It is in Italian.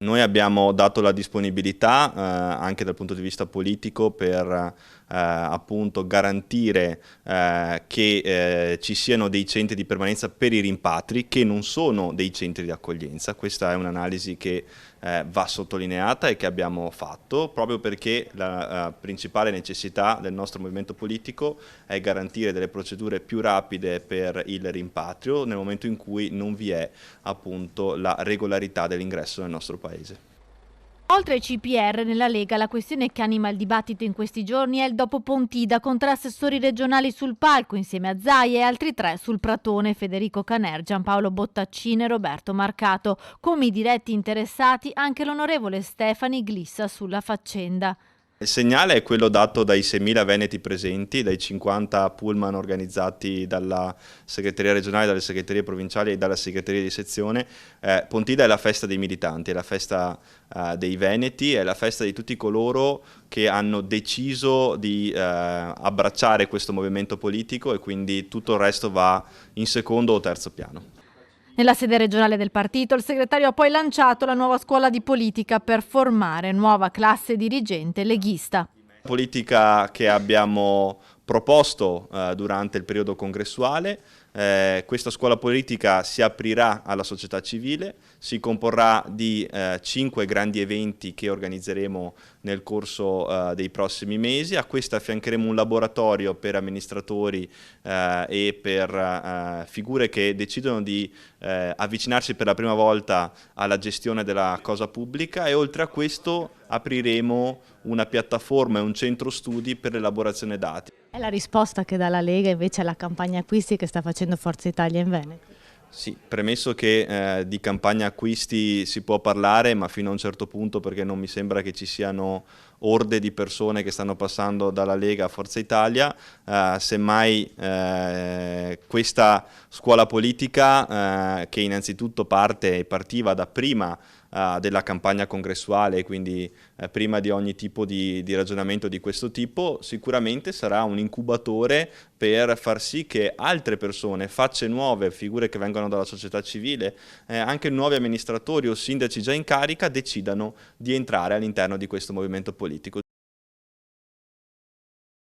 Noi abbiamo dato la disponibilità, anche dal punto di vista politico, per appunto garantire che ci siano dei centri di permanenza per i rimpatri che non sono dei centri di accoglienza. Questa è un'analisi che va sottolineata e che abbiamo fatto, proprio perché la principale necessità del nostro movimento politico è garantire delle procedure più rapide per il rimpatrio nel momento in cui non vi è appunto la regolarità dell'ingresso nel nostro Paese. Oltre ai CPR, nella Lega la questione che anima il dibattito in questi giorni è il dopo Pontida, con 3 assessori regionali sul palco insieme a Zaia e altri 3 sul pratone: Federico Caner, Giampaolo Bottaccini e Roberto Marcato. Come i diretti interessati anche l'onorevole Stefani Glissa sulla faccenda. Il segnale è quello dato dai 6.000 veneti presenti, dai 50 pullman organizzati dalla segreteria regionale, dalle segreterie provinciali e dalla segreteria di sezione. Pontida è la festa dei militanti, è la festa dei veneti, è la festa di tutti coloro che hanno deciso di abbracciare questo movimento politico, e quindi tutto il resto va in secondo o terzo piano. Nella sede regionale del partito, il segretario ha poi lanciato la nuova scuola di politica per formare nuova classe dirigente leghista. Politica che abbiamo proposto durante il periodo congressuale. Questa scuola politica si aprirà alla società civile, si comporrà di 5 grandi eventi che organizzeremo nel corso dei prossimi mesi. A questa affiancheremo un laboratorio per amministratori e per figure che decidono di avvicinarsi per la prima volta alla gestione della cosa pubblica, e oltre a questo apriremo una piattaforma e un centro studi per l'elaborazione dati. È la risposta che dà la Lega invece alla campagna acquisti che sta facendo Forza Italia in Veneto? Sì, premesso che di campagna acquisti si può parlare, ma fino a un certo punto, perché non mi sembra che ci siano orde di persone che stanno passando dalla Lega a Forza Italia. Semmai questa scuola politica, che innanzitutto partiva da prima della campagna congressuale, quindi prima di ogni tipo di ragionamento di questo tipo, sicuramente sarà un incubatore per far sì che altre persone, facce nuove, figure che vengono dalla società civile, anche nuovi amministratori o sindaci già in carica, decidano di entrare all'interno di questo movimento politico.